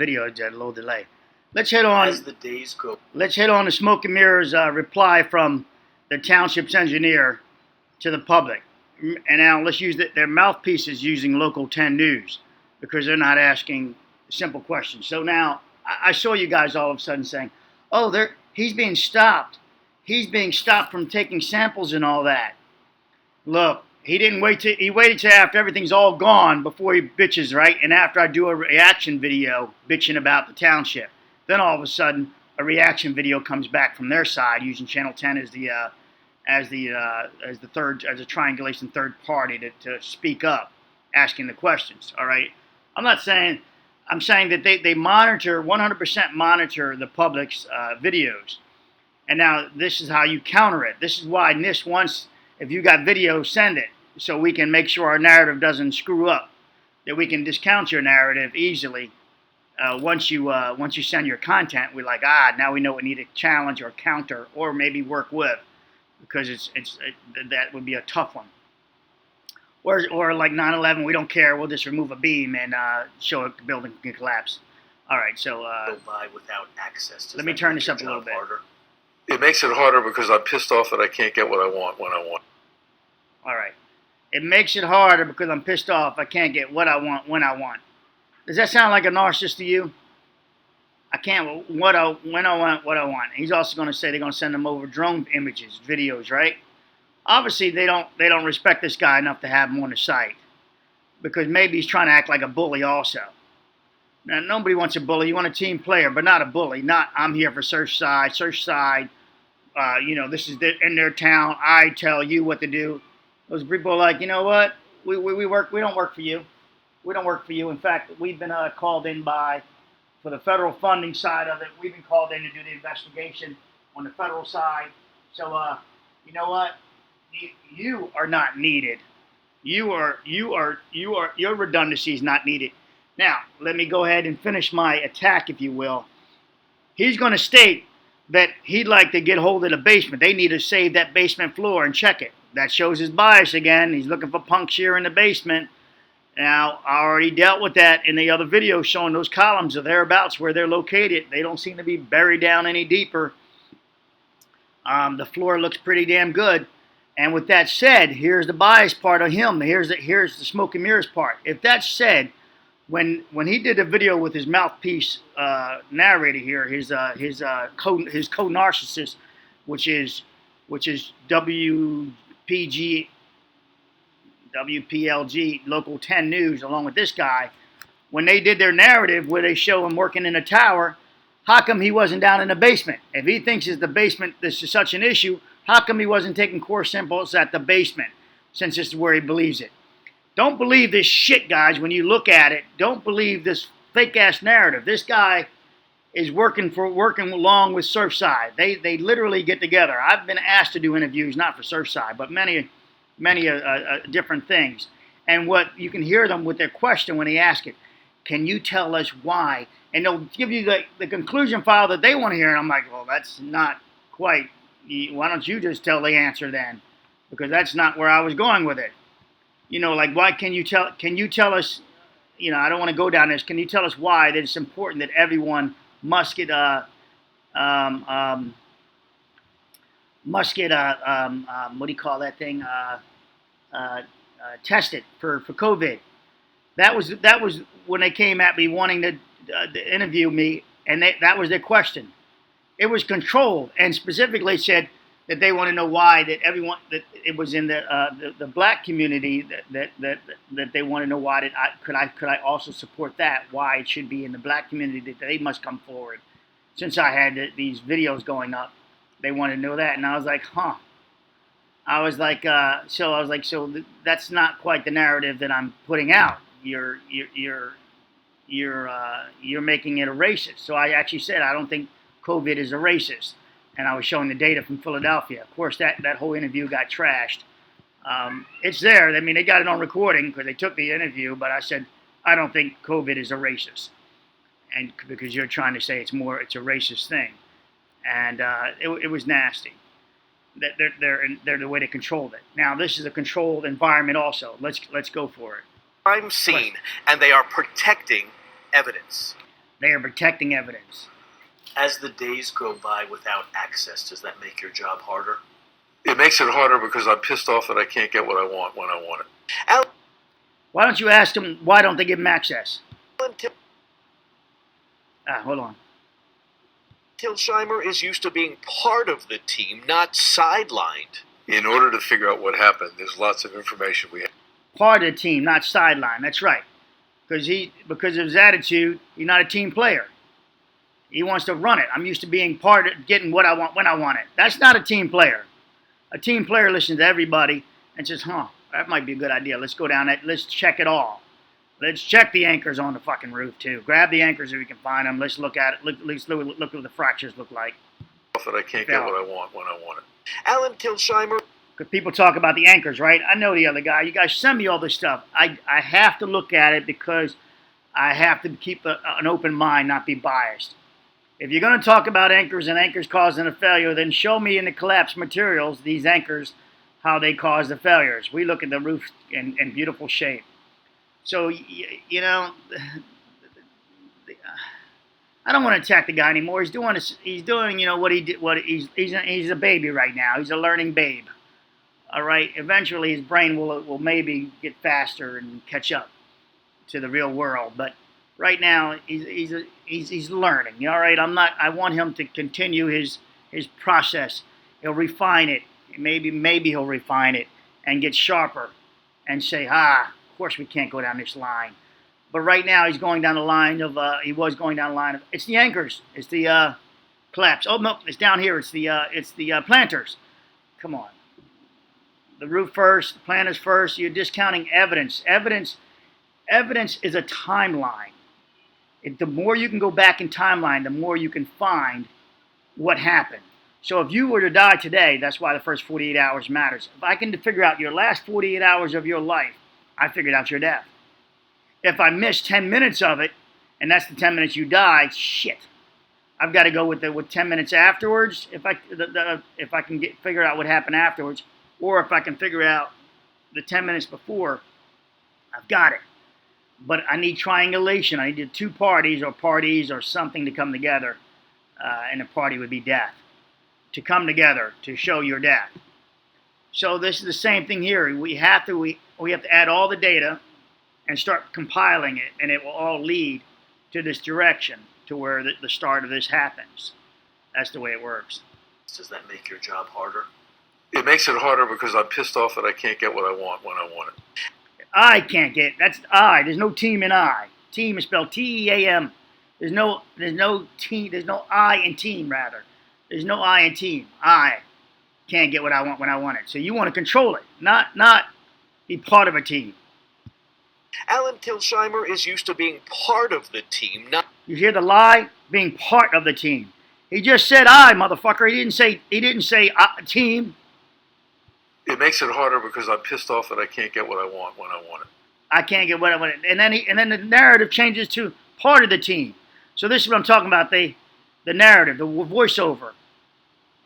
Video is a little delay. Let's hit on As the days go. Let's hit on the smoke and mirrors reply from the township's engineer to the public. And now let's use their mouthpieces using Local 10 News because they're not asking simple questions. So now I saw you guys all of a sudden saying, "Oh, he's being stopped. He's being stopped from taking samples and all that." Look, he waited till after everything's all gone before he bitches, right? And after I do a reaction video bitching about the township, then all of a sudden a reaction video comes back from their side using Channel 10 as the triangulation third party to speak up, asking the questions. All right, I'm saying that they monitor 100% monitor the public's videos, and now this is how you counter it. This is why NIST wants, if you got video, send it so we can make sure our narrative doesn't screw up, that we can discount your narrative easily. Once you send your content, we're like, now we know we need to challenge or counter or maybe work with, because that would be a tough one. Or like 9/11, we don't care. We'll just remove a beam and show a building can collapse. All right, so go by without access. Let me turn this up a little bit. Harder? It makes it harder because I'm pissed off that I can't get what I want when I want. All right, it makes it harder because I'm pissed off I can't get what I want when I want. Does that sound like a narcissist to you? I can't when I want what I want. He's also going to say they're going to send them over drone images, videos, right? Obviously, they don't respect this guy enough to have him on the site, because maybe he's trying to act like a bully also. Now, nobody wants a bully. You want a team player, but not a bully. Not, I'm here for Surfside. Surfside, this is in their town. I tell you what to do. Those people are like, you know what? We don't work for you. We don't work for you. In fact, we've been called in for the federal funding side of it. We've been called in to do the investigation on the federal side. So, you know what? You are not needed. Your redundancy is not needed. Now, let me go ahead and finish my attack, if you will. He's going to state that he'd like to get hold of the basement. They need to save that basement floor and check it. That shows his bias again. He's looking for punks here in the basement. Now, I already dealt with that in the other video showing those columns or thereabouts where they're located. They don't seem to be buried down any deeper. The floor looks pretty damn good. And with that said, here's the bias part of him. Here's the smoke and mirrors part. If that's said, when he did a video with his mouthpiece narrator here, his co-narcissist, which is WPLG, Local 10 News, along with this guy, when they did their narrative where they show him working in a tower, how come he wasn't down in the basement? If he thinks it's the basement, this is such an issue, how come he wasn't taking core samples at the basement, since this is where he believes it? Don't believe this shit, guys, when you look at it. Don't believe this fake-ass narrative. This guy is working along with Surfside. They literally get together. I've been asked to do interviews, not for Surfside, but many different things. And what you can hear them with their question when they ask it, can you tell us why? And they'll give you the conclusion file that they want to hear. And I'm like, well, that's not quite. Why don't you just tell the answer then? Because that's not where I was going with it. Like, why can you tell us, I don't want to go down this. Can you tell us why that it's important that everyone must get what do you call that thing? Tested for COVID. That was when they came at me wanting to interview me, and that was their question. It was controlled, and specifically said that they want to know why that it was in the black community that they want to know why could I also support that, why it should be in the black community, that they must come forward. Since I had these videos going up, they wanted to know that, and I was like, so that's not quite the narrative that I'm putting out. You're making it a racist. So I actually said I don't think COVID is a racist, and I was showing the data from Philadelphia. Of course, that whole interview got trashed. It's there. I mean, they got it on recording because they took the interview. But I said I don't think COVID is a racist, and because you're trying to say it's a racist thing, and it was nasty. They're the way they controlled it. Now this is a controlled environment also. Let's go for it. Crime scene, and they are protecting evidence. They are protecting evidence. As the days go by without access, does that make your job harder? It makes it harder because I'm pissed off that I can't get what I want when I want it. Why don't you ask them, why don't they give them access? Hold on. Tilsheimer is used to being part of the team, not sidelined. In order to figure out what happened, there's lots of information we have. Part of the team, not sideline. That's right. Because of his attitude, he's not a team player. He wants to run it. I'm used to being part of getting what I want when I want it. That's not a team player. A team player listens to everybody and says, that might be a good idea. Let's go down that. Let's check it all. Let's check the anchors on the fucking roof, too. Grab the anchors if we can find them. Let's look at it. Let's look what the fractures look like. That I can't get what I want when I want it. Alan Tilsheimer. Because people talk about the anchors, right? I know the other guy. You guys send me all this stuff. I have to look at it because I have to keep an open mind, not be biased. If you're going to talk about anchors and anchors causing a failure, then show me in the collapse materials, these anchors, how they cause the failures. We look at the roof in beautiful shape. So, you know, I don't want to attack the guy anymore. He's doing, you know, what he did. He's a baby right now. He's a learning babe. All right. Eventually, his brain will maybe get faster and catch up to the real world. But right now, he's learning. All right. I want him to continue his process. He'll refine it. Maybe he'll refine it and get sharper and say, of course we can't go down this line. But right now he's going down the line of, it's the anchors. It's the collapse. Oh, no, it's down here. It's the planters. Come on. The roof first, the planters first. You're discounting evidence. Evidence is a timeline. The more you can go back in timeline, the more you can find what happened. So if you were to die today, that's why the first 48 hours matters. If I can figure out your last 48 hours of your life, I figured out your death. If I miss 10 minutes of it, and that's the 10 minutes you died, shit. I've got to go with 10 minutes afterwards. If I can figure out what happened afterwards, or if I can figure out the 10 minutes before, I've got it. But I need triangulation. I need two parties or something to come together, and the party would be death. To come together to show your death. So this is the same thing here. We have to add all the data and start compiling it, and it will all lead to this direction, to where the start of this happens. That's the way it works. Does that make your job harder? It makes it harder because I'm pissed off that I can't get what I want when I want it. I can't get. That's I. There's no team in I. Team is spelled T-E-A-M. There's no team. There's no I in team, rather. There's no I in team. I can't get what I want when I want it. So you want to control it, not be part of a team. Alan Tilsheimer is used to being part of the team, not... You hear the lie? Being part of the team. He just said I, motherfucker. He didn't say team. It makes it harder because I'm pissed off that I can't get what I want when I want it. I can't get what I want. And then the narrative changes to part of the team. So this is what I'm talking about. The narrative, the voiceover,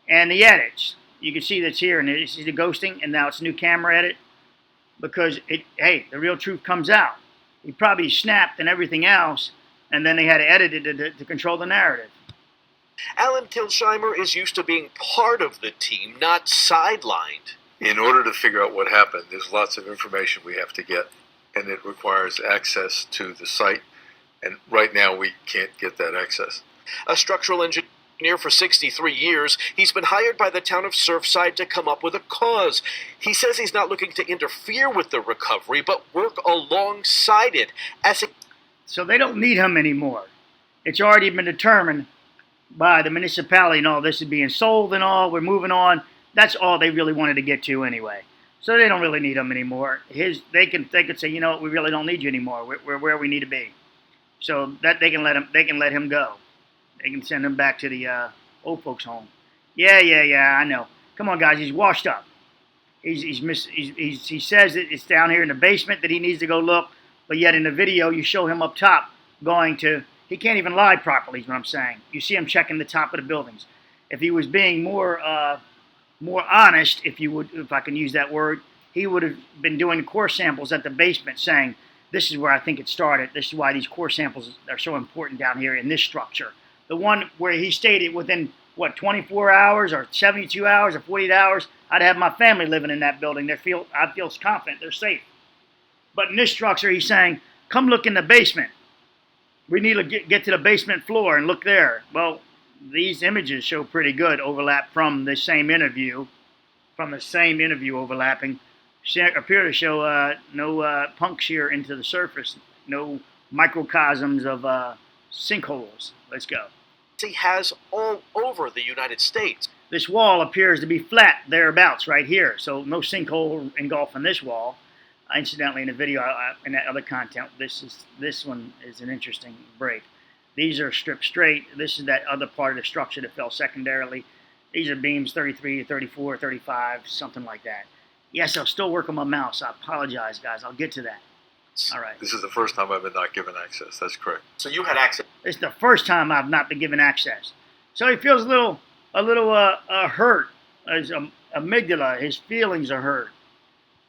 and the edits. You can see that's here, and this is the ghosting, and now it's a new camera edit. Because, the real truth comes out. He probably snapped and everything else, and then they had to edit it to control the narrative. Alan Tilsheimer is used to being part of the team, not sidelined. In order to figure out what happened, there's lots of information we have to get, and it requires access to the site, and right now we can't get that access. A structural engineer for 63 years, he's been hired by the town of Surfside to come up with a cause. He says he's not looking to interfere with the recovery, but work alongside it. So they don't need him anymore. It's already been determined by the municipality and all this is being sold and all. We're moving on. That's all they really wanted to get to anyway. So they don't really need him anymore. They could say, you know what, we really don't need you anymore. We're where we need to be. So that they can let him go. They can send him back to the old folks' home. Yeah, I know. Come on, guys. He's washed up. He says that it's down here in the basement that he needs to go look, but yet in the video you show him up top going to. He can't even lie properly. Is what I'm saying. You see him checking the top of the buildings. If he was being more honest, if I can use that word, he would have been doing core samples at the basement, saying, this is where I think it started. This is why these core samples are so important down here in this structure. The one where he stated within, what, 24 hours or 72 hours or 48 hours, I'd have my family living in that building. I feel confident, they're safe. But in this structure, he's saying, come look in the basement. We need to get to the basement floor and look there. Well, these images show pretty good overlap from the same interview, overlapping. Appear to show no puncture into the surface, no microcosms of sinkholes. Let's go. He has all over the United States. This wall appears to be flat thereabouts right here, so no sinkhole engulfing this wall. Incidentally, in the video, in that other content, this one is an interesting break. These are stripped straight. This is that other part of the structure that fell secondarily. These are beams 33, 34, 35, something like that. Yes, I'll still work on my mouse. I apologize, guys. I'll get to that. All right. This is the first time I've been not given access. That's correct. So you had access. It's the first time I've not been given access. So he feels a little hurt. His amygdala, his feelings are hurt.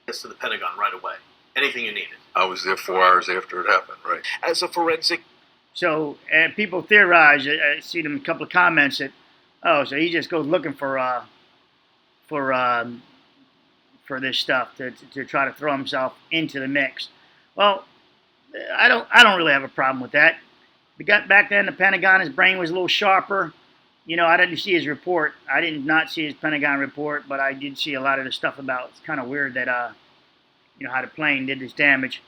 To the Pentagon right away. Anything you needed. I was there 4 hours after it happened, right? As a forensic. So people theorize. I see them a couple of comments that, oh, so he just goes looking for this stuff to try to throw himself into the mix. Well, I don't really have a problem with that. We got back then, the Pentagon, his brain was a little sharper. You know, I didn't see his report. I did not see his Pentagon report, but I did see a lot of the stuff about. It's kind of weird that how the plane did this damage.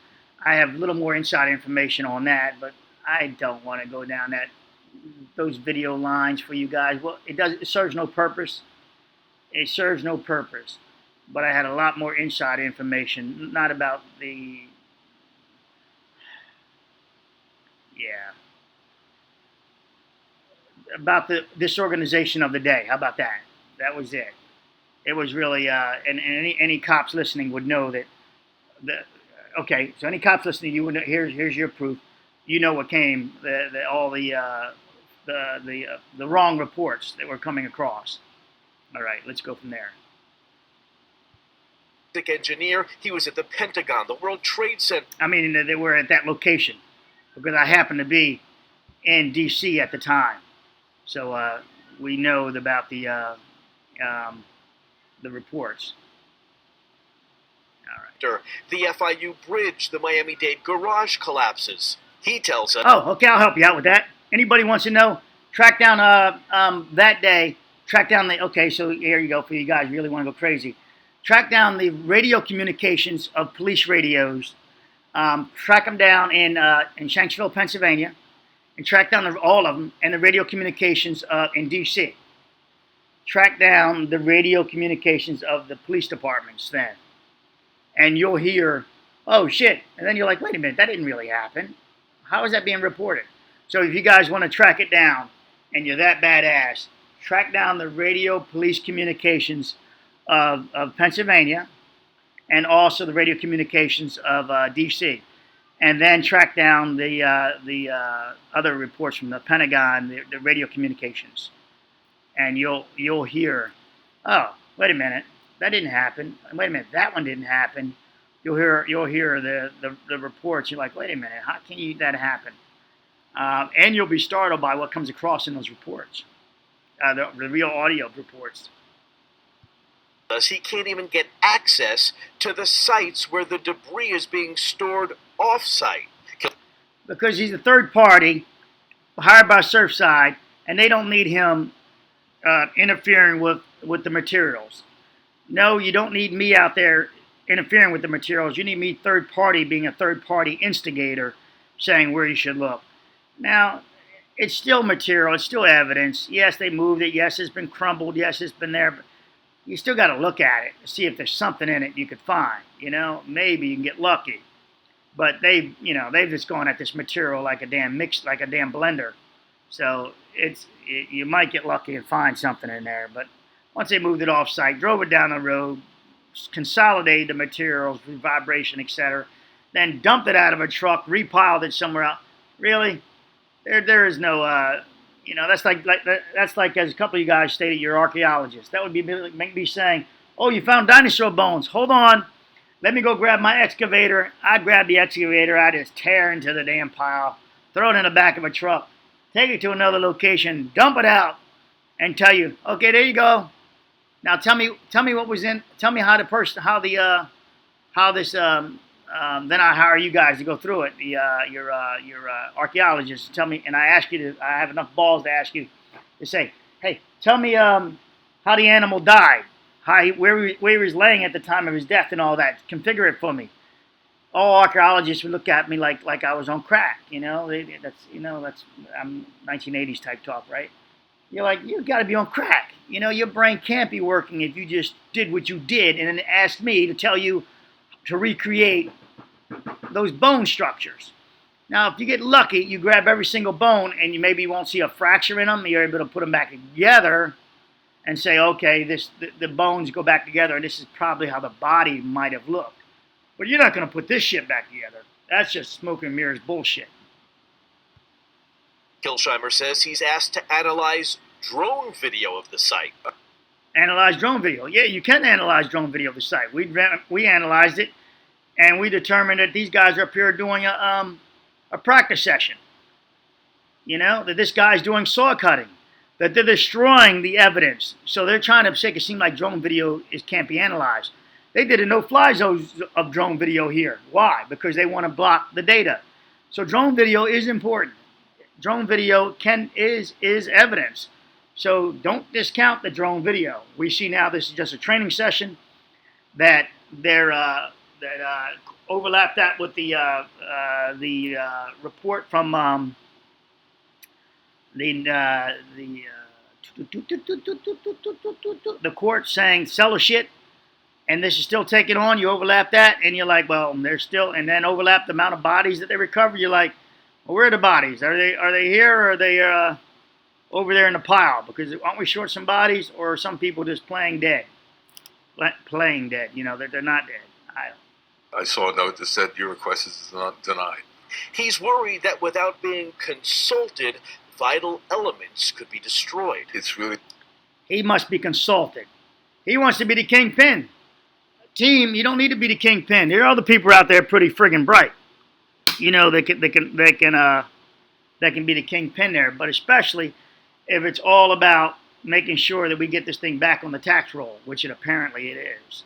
I have a little more inside information on that, but I don't want to go down those video lines for you guys. Well, it serves no purpose. It serves no purpose. But I had a lot more inside information, not about about the disorganization of the day. How about that? That was it. It was really, and any cops listening would know that. Okay, so any cops listening, you would know, here's your proof. You know what came, all the wrong reports that were coming across. All right, let's go from there. Engineer, he was at the Pentagon, the World Trade Center. I mean, they were at that location because I happened to be in D.C. at the time, so we know about the reports. All right. The FIU bridge, the Miami-Dade garage collapses. He tells us. Oh, okay, I'll help you out with that. Anybody wants to know? Track down that day. Track down the. Okay, so here you go. For you guys, really want to go crazy. Track down the radio communications of police radios. Track them down in Shanksville, Pennsylvania, and track down all of them, and the radio communications in D.C. Track down the radio communications of the police departments then. And you'll hear, oh, shit. And then you're like, wait a minute, that didn't really happen. How is that being reported? So if you guys want to track it down, and you're that badass, track down the radio police communications of Pennsylvania, and also the radio communications of D.C., and then track down the other reports from the Pentagon, the radio communications, and you'll hear, oh, wait a minute, that didn't happen. Wait a minute, that one didn't happen. You'll hear the reports. You're like, wait a minute, how can that happen? And you'll be startled by what comes across in those reports, the real audio reports. He can't even get access to the sites where the debris is being stored off-site. Because he's a third party hired by Surfside, and they don't need him interfering with the materials. No, you don't need me out there interfering with the materials. You need me third party being a third party instigator saying where you should look. Now, it's still material. It's still evidence. Yes, they moved it. Yes, it's been crumbled. Yes, it's been there. But you still got to look at it to see if there's something in it you could find. You know, maybe you can get lucky. But they've just gone at this material like a damn blender. So you might get lucky and find something in there. But once they moved it off site, drove it down the road, consolidated the materials, vibration, etc., then dumped it out of a truck, repiled it somewhere else. Really, there is no. That's like as a couple of you guys stated, you're archaeologists. That would be make me saying, "Oh, you found dinosaur bones. Hold on, Let me go grab my excavator. I grab the excavator. I just tear into the damn pile, throw it in the back of a truck, take it to another location, dump it out, and tell you, okay, there you go. Now tell me what was in. Tell me how this. Then I hire you guys to go through it. Your archaeologists. Tell me, and I ask you to. I have enough balls to ask you to say, hey, tell me how the animal died. Where he was laying at the time of his death and all that. Configure it for me. All archaeologists would look at me like I was on crack. That's 1980s type talk, right? You're like, you've got to be on crack. Your brain can't be working if you just did what you did and then asked me to tell you to recreate those bone structures. Now, if you get lucky, you grab every single bone and you maybe won't see a fracture in them. You're able to put them back together and say, okay, the bones go back together, and this is probably how the body might have looked. But you're not going to put this shit back together. That's just smoke and mirrors bullshit. Kilsheimer says he's asked to analyze drone video of the site. Analyze drone video. Yeah, you can analyze drone video of the site. We analyzed it, and we determined that these guys are up here doing a practice session. That this guy's doing saw cutting. That they're destroying the evidence. So they're trying to make it seem like drone video can't be analyzed. They did a no-fly zone of drone video here. Why? Because they want to block the data. So drone video is important. Drone video is evidence. So don't discount the drone video. We see now this is just a training session that overlap that with the report from the court saying sell a shit, and this is still taking on. You overlap that, and you're like, well, they're still, and then overlap the amount of bodies that they recover. You're like, well, where are the bodies? Are they here, or are they over there in the pile? Because aren't we short some bodies, or are some people just playing dead? Playing dead, that they're not dead. I saw a note that said your request is not denied. He's worried that without being consulted, vital elements could be destroyed. He must be consulted. He wants to be the kingpin. Team, you don't need to be the kingpin. There are other people out there pretty friggin' bright. They can be the kingpin there. But especially if it's all about making sure that we get this thing back on the tax roll, which apparently it is.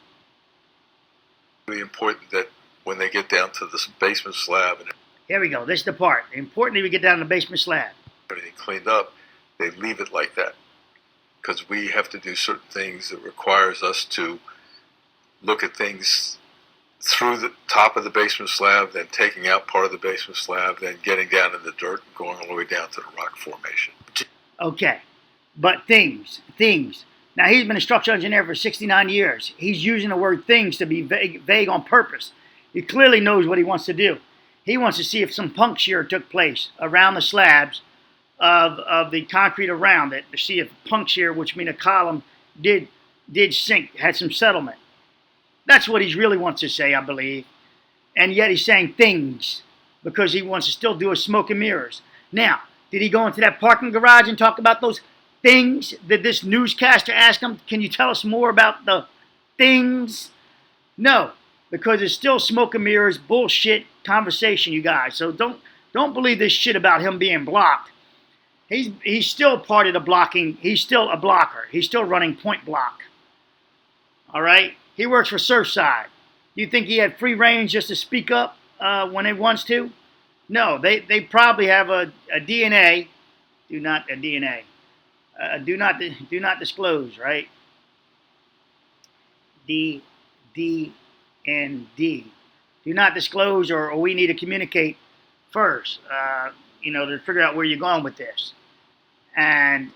Really important that when they get down to this basement slab and here we go. This is the part. Important that we get down to the basement slab. Everything cleaned up, they leave it like that. Because we have to do certain things that requires us to look at things through the top of the basement slab, then taking out part of the basement slab, then getting down in the dirt and going all the way down to the rock formation. Okay. But things. Now, he's been a structural engineer for 69 years. He's using the word things to be vague on purpose. He clearly knows what he wants to do. He wants to see if some puncture took place around the slabs of the concrete around it, to see if puncture, which means a column, did sink, had some settlement. That's what he really wants to say, I believe. And yet he's saying things because he wants to still do a smoke and mirrors. Now, did he go into that parking garage and talk about those things? Did this newscaster ask him, can you tell us more about the things? No, because it's still smoke and mirrors, bullshit conversation, you guys. So don't believe this shit about him being blocked. He's still part of the blocking. He's still a blocker. He's still running point block. All right? He works for Surfside. You think he had free range just to speak up when he wants to? No, they probably have a DNA. Do not disclose, right? D and D. Do not disclose, or we need to communicate first, to figure out where you're going with this. And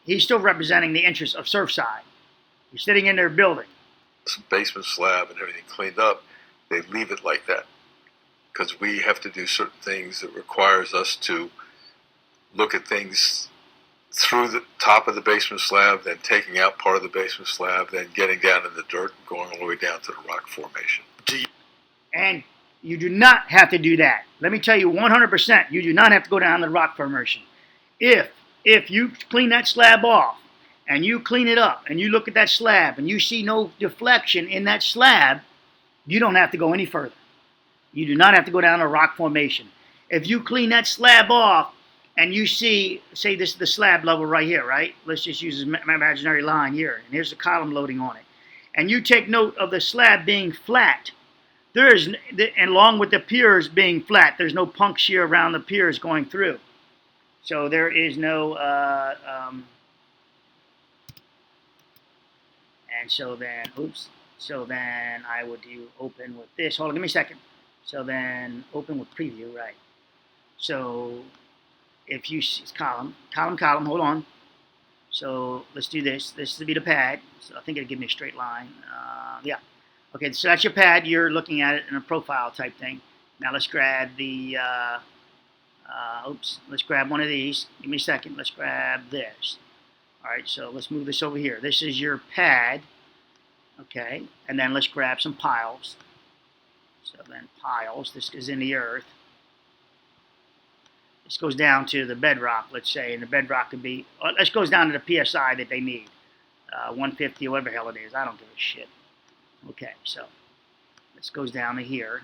he's still representing the interests of Surfside. He's sitting in their building. This basement slab and everything cleaned up, they leave it like that. Because we have to do certain things that requires us to look at things through the top of the basement slab, then taking out part of the basement slab, then getting down in the dirt and going all the way down to the rock formation. And you do not have to do that. Let me tell you 100%, you do not have to go down the rock formation. If you clean that slab off, and you clean it up, and you look at that slab, and you see no deflection in that slab, You don't have to go any further. You do not have to go down a rock formation. If you clean that slab off and you see, say this is the slab level right here, right? Let's just use my imaginary line here. And here's the column loading on it. And you take note of the slab being flat. There is, and along with the piers being flat, there's no puncture around the piers going through. So there is no, and so then, oops. So then I would do open with this. Hold on, give me a second. So then open with preview, right? So if you see column, hold on. So let's do this. This will be the pad. So I think it'll give me a straight line. Yeah. Okay, so that's your pad. You're looking at it in a profile type thing. Now let's grab the, let's grab one of these. Give me a second. Let's grab this. All right, so let's move this over here. This is your pad. Okay, and then let's grab some piles. So then piles, this is in the earth. This goes down to the bedrock, let's say, and the bedrock could be, this goes down to the PSI that they need, 150 or whatever the hell it is. I don't give a shit. Okay, so this goes down to here.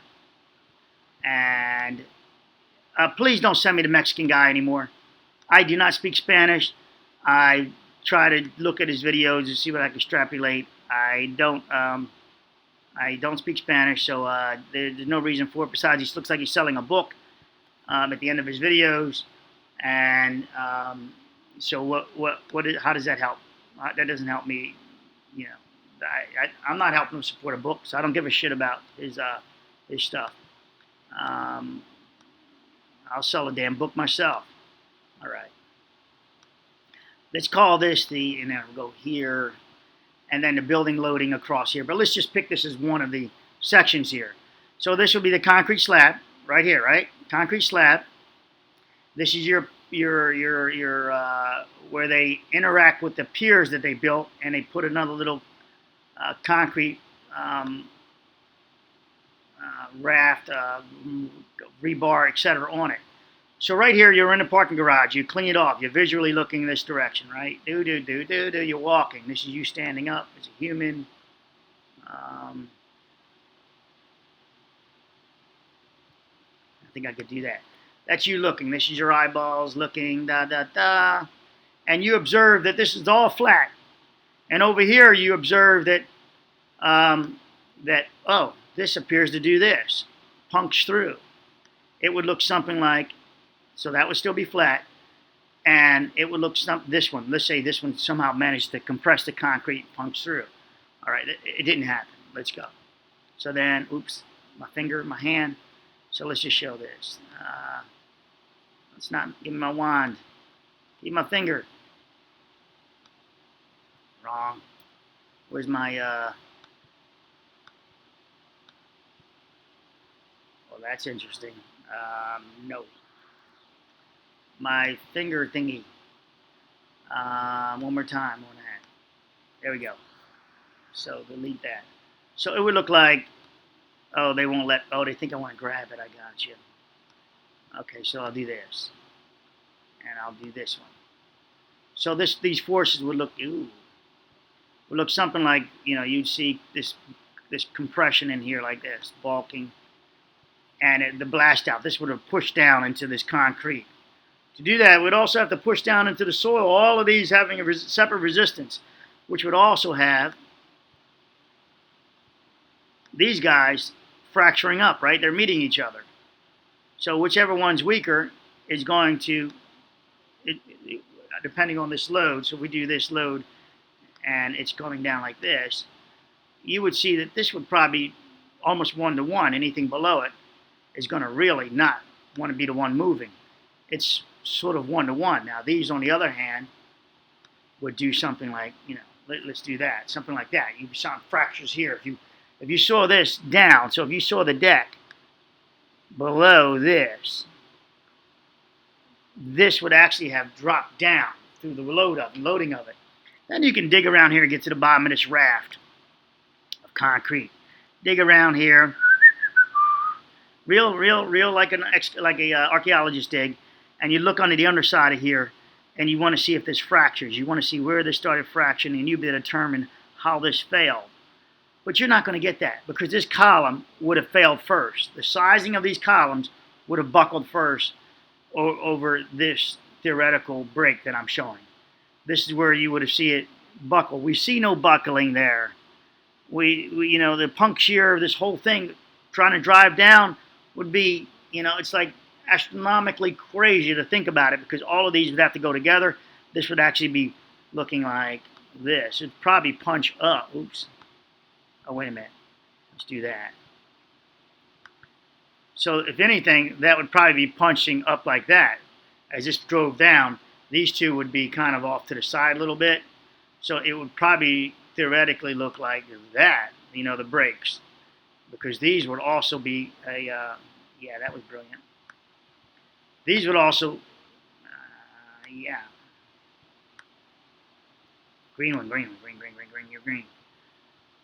And please don't send me the Mexican guy anymore. I do not speak Spanish. I try to look at his videos and see what I can extrapolate. I don't speak Spanish, so there's no reason for it. Besides, he looks like he's selling a book at the end of his videos, and so how does that help? That doesn't help me. You know, I'm not helping him support a book, so I don't give a shit about his stuff. I'll sell a damn book myself. All right. Let's call this the, and then we'll go here. And then the building loading across here. But let's just pick this as one of the sections here. So this will be the concrete slab right here, right? Concrete slab. This is your where they interact with the piers that they built, and they put another little concrete raft, rebar, etc. on it. So right here, you're in the parking garage. You clean it off. You're visually looking in this direction, right? You're walking. This is you standing up as a human. I think I could do that. That's you looking. This is your eyeballs looking, And you observe that this is all flat. And over here, you observe that, this appears to do this. Punch through. It would look something like, so that would still be flat, and it would look this one. Let's say this one somehow managed to compress the concrete, punch through. All right, it didn't happen. Let's go. So then, oops, my finger, my hand. So let's just show this. Let's not give me my wand. Give me my finger. Wrong. Where's my? Well, that's interesting. No. My finger thingy. One more time on that. There we go. So delete that. So it would look like, oh, they won't let, oh, they think I want to grab it. I got you. Okay, so I'll do this. And I'll do this one. So these forces would look, would look something like, you'd see this compression in here like this, bulking. And the blast out, this would have pushed down into this concrete. To do that, we'd also have to push down into the soil, all of these having a separate resistance, which would also have these guys fracturing up, right? They're meeting each other. So whichever one's weaker is going to, depending on this load, so if we do this load and it's going down like this, you would see that this would probably almost 1-to-1. Anything below it is going to really not want to be the one moving. It's sort of 1-to-1. Now these, on the other hand, would do something like, let's do that, something like that. You saw fractures here. If you saw this down, so if you saw the deck below this would actually have dropped down through the loading of it. Then you can dig around here and get to the bottom of this raft of concrete. Dig around here, real like a archaeologist dig. And you look under the underside of here, and you want to see if there's fractures. You want to see where this started fracturing, and you'll be able to determine how this failed. But you're not going to get that because this column would have failed first. The sizing of these columns would have buckled first over this theoretical break that I'm showing. This is where you would have seen it buckle. We see no buckling there. We you know, the puncture of this whole thing trying to drive down would be, you know, it's like astronomically crazy to think about it because all of these would have to go together. This would actually be looking like this. It'd probably punch up. Oops. Oh, wait a minute. Let's do that. So if anything, that would probably be punching up like that. As this drove down, these two would be kind of off to the side a little bit. So it would probably theoretically look like that, you know, the brakes. Because these would also be a, yeah, that was brilliant. These would also, yeah. Green one, green one, green, green, green, green, you're green.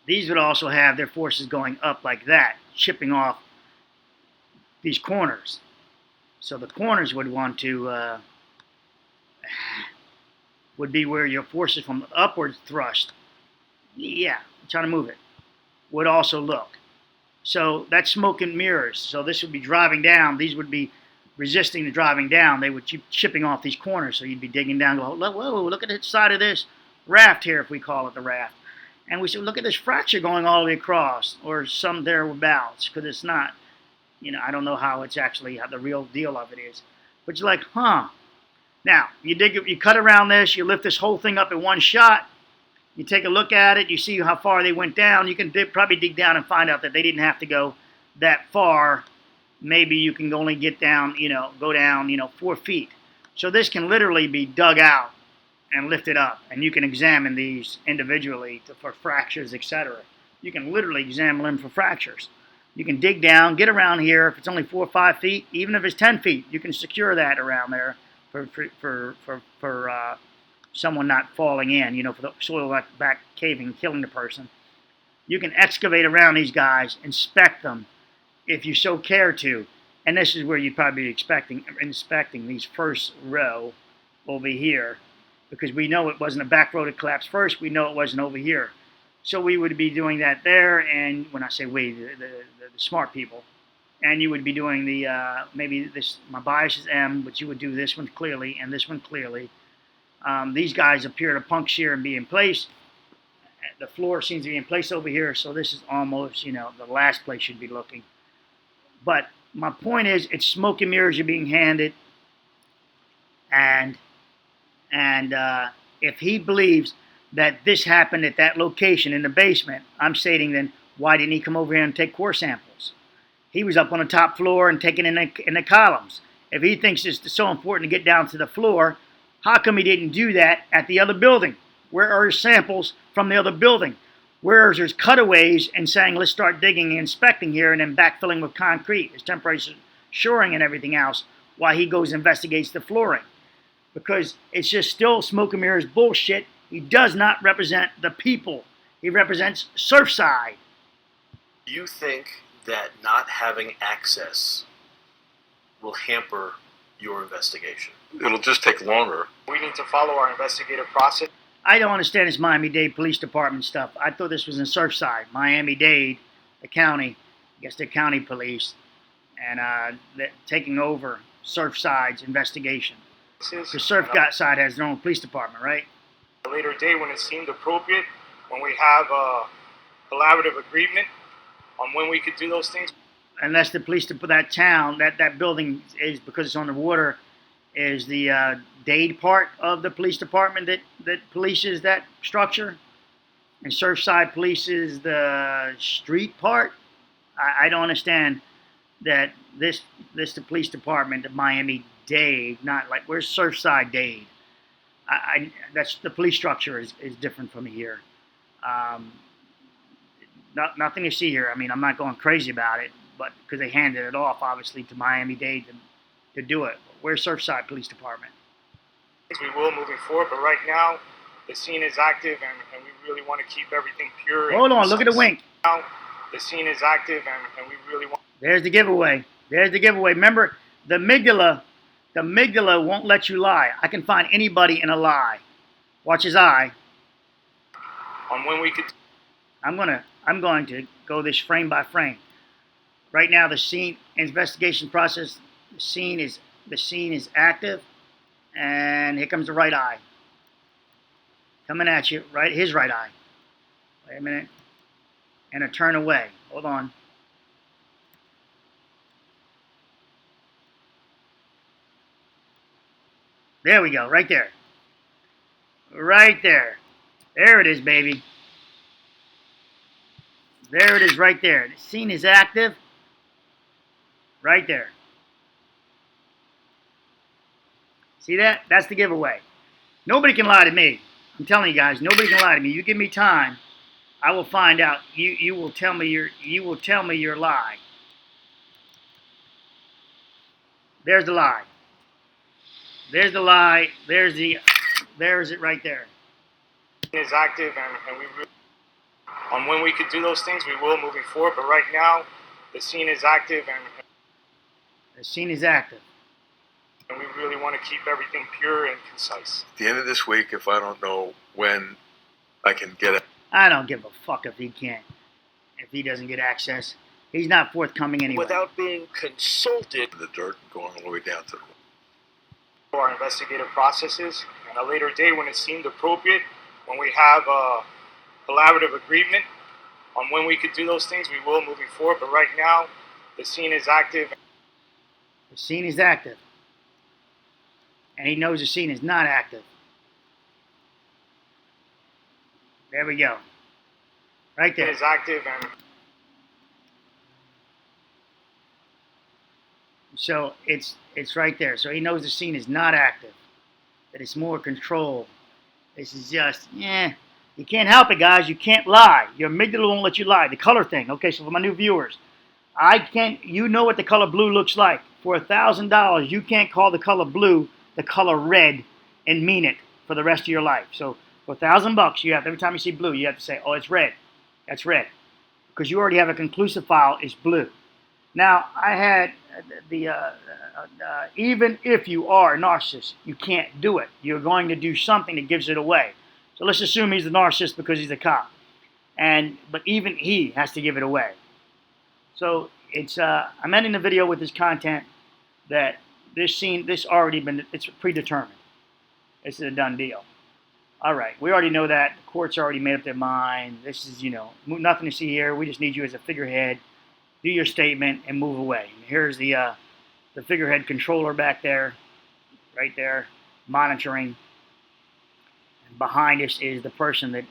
These would also have their forces going up like that, chipping off these corners. So the corners would want to, would be where your forces from upward thrust, yeah, I'm trying to move it, would also look. So that's smoke and mirrors. So this would be driving down. These would be resisting the driving down. They would keep chipping off these corners. So you'd be digging down, go, whoa, look at the side of this raft here, if we call it the raft. And we said, look at this fracture going all the way across, or some thereabouts, because it's not, you know, I don't know how it's actually, how the real deal of it is. But you're like, huh. Now, you dig it, you cut around this, you lift this whole thing up in one shot, you take a look at it, you see how far they went down, you can probably dig down and find out that they didn't have to go that far. Maybe you can only get down, you know, go down, you know, 4 feet. So this can literally be dug out and lifted up, and you can examine these individually for fractures, etc. You can literally examine them for fractures. You can dig down, get around here. If it's only 4 or 5 feet, even if it's 10 feet, you can secure that around there for someone not falling in, you know, for the soil back caving, killing the person. You can excavate around these guys, inspect them if you so care to. And this is where you'd probably be inspecting these first row over here, because we know it wasn't a back row that collapsed first. We know it wasn't over here. So we would be doing that there, and when I say we, the smart people. And you would be doing the, maybe this, my bias is M, but you would do this one clearly and this one clearly. These guys appear to puncture and be in place. The floor seems to be in place over here, so this is almost, you know, the last place you'd be looking. But my point is, it's smoke and mirrors you're being handed, and if he believes that this happened at that location in the basement, I'm stating then, why didn't he come over here and take core samples? He was up on the top floor and taking in the columns. If he thinks it's so important to get down to the floor, how come he didn't do that at the other building? Where are his samples from the other building? Where is his cutaways and saying, let's start digging and inspecting here and then backfilling with concrete, his temporary shoring and everything else, while he goes and investigates the flooring? Because it's just still smoke and mirrors bullshit. He does not represent the people. He represents Surfside. Do you think that not having access will hamper your investigation? It'll just take longer. We need to follow our investigative process. I don't understand this Miami-Dade Police Department stuff. I thought this was in Surfside. Miami-Dade, the county, I guess the county police, and taking over Surfside's investigation. The Surfside has their own police department, right? A later day when it seemed appropriate, when we have a collaborative agreement on when we could do those things. Unless the police, that town, that building is, because it's on the water, is the Dade part of the police department that polices that structure, and Surfside polices the street part. I don't understand that the police department of Miami-Dade, not like, where's Surfside Dade? That's the police structure is different from here. Nothing to see here. I mean, I'm not going crazy about it, but because they handed it off, obviously, to Miami-Dade to do it. Where's Surfside Police Department? We will moving forward, but right now, the scene is active, and we really want to keep everything pure. Hold on, look at the wink. Now, the scene is active, and we really want... There's the giveaway. There's the giveaway. Remember, the amygdala won't let you lie. I can find anybody in a lie. Watch his eye. On when we could... I'm going to I'm going to go this frame by frame. Right now, the scene investigation process, the scene is active, and here comes the right eye. Coming at you, right, his right eye. Wait a minute. And a turn away. Hold on. There we go, right there. Right there. There it is, baby. There it is right there. The scene is active. Right there. See that? That's the giveaway. Nobody can lie to me. I'm telling you guys, nobody can lie to me. You give me time, I will find out. You will tell me your lie. There's the lie. There's the lie. There's it right there. Is active, and we really, on when we could do those things, we will moving forward. But right now, the scene is active, and the scene is active. And we really want to keep everything pure and concise. At the end of this week, if I don't know when I can get it, I don't give a fuck if he can't. If he doesn't get access, he's not forthcoming anyway. Without being consulted. The dirt going all the way down to our investigative processes, and a later date when it seemed appropriate, when we have a collaborative agreement on when we could do those things, we will moving forward. But right now, the scene is active. The scene is active. And he knows the scene is not active. There we go. Right there. It is active, and so it's right there. So he knows the scene is not active. That it's more controlled. This is just, you can't help it, guys. You can't lie. Your amygdala won't let you lie. The color thing. Okay, so for my new viewers, you know what the color blue looks like. For $1,000, you can't call the color blue the color red and mean it for the rest of your life. So for $1,000, you have, every time you see blue, you have to say, oh, it's red. That's red. Because you already have a conclusive file, it's blue. Now, I had even if you are a narcissist, you can't do it. You're going to do something that gives it away. So let's assume he's a narcissist because he's a cop. But even he has to give it away. So I'm ending the video with this content that it's predetermined. This is a done deal. All right, we already know that. The court's already made up their mind. This is, nothing to see here. We just need you as a figurehead. Do your statement and move away. And here's the figurehead controller back there, right there, monitoring. And behind us is the person that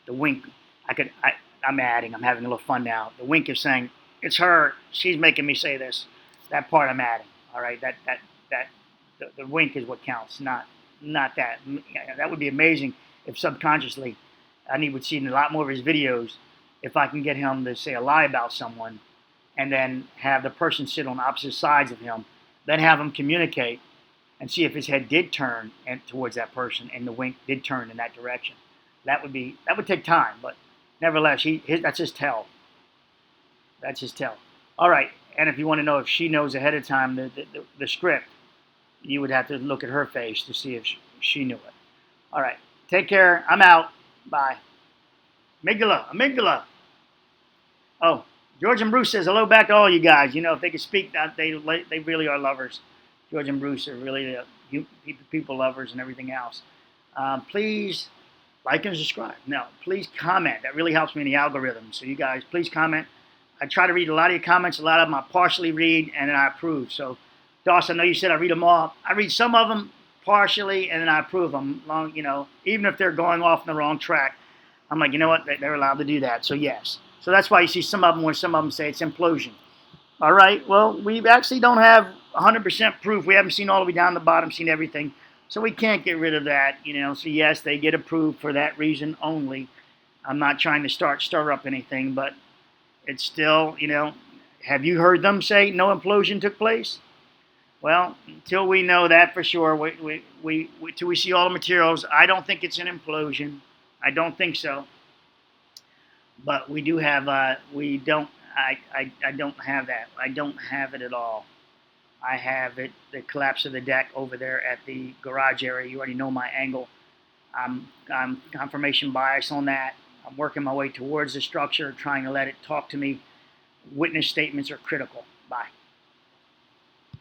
the wink. I'm having a little fun now. The wink is saying, it's her. She's making me say this. That part I'm adding. All right, the wink is what counts, not that. That would be amazing if subconsciously I would see in a lot more of his videos if I can get him to say a lie about someone and then have the person sit on opposite sides of him, then have him communicate and see if his head did turn towards that person and the wink did turn in that direction. That would take time, but nevertheless, that's his tell. That's his tell. All right, and if you want to know if she knows ahead of time the script, you would have to look at her face to see if she knew it. All right, take care. I'm out. Bye. Amygdala. Oh, George and Bruce says hello back to all you guys. If they could speak, they really are lovers. George and Bruce are really people lovers and everything else. Please like and subscribe. No, please comment. That really helps me in the algorithm. So you guys, please comment. I try to read a lot of your comments. A lot of them I partially read and then I approve. So, Doss, I know you said I read them all. I read some of them partially and then I approve them. Even if they're going off on the wrong track, I'm like, you know what? They're allowed to do that. So yes. So that's why you see some of them where some of them say it's implosion. All right. Well, we actually don't have 100% proof. We haven't seen all the way down the bottom, seen everything. So we can't get rid of that. So yes, they get approved for that reason only. I'm not trying to stir up anything, but it's still, have you heard them say no implosion took place? Well, until we know that for sure, till we see all the materials, I don't think it's an implosion. I don't think so. But we do have, I don't have that. I don't have it at all. I have it, the collapse of the deck over there at the garage area. You already know my angle. I'm confirmation bias on that. I'm working my way towards the structure, trying to let it talk to me. Witness statements are critical. Bye.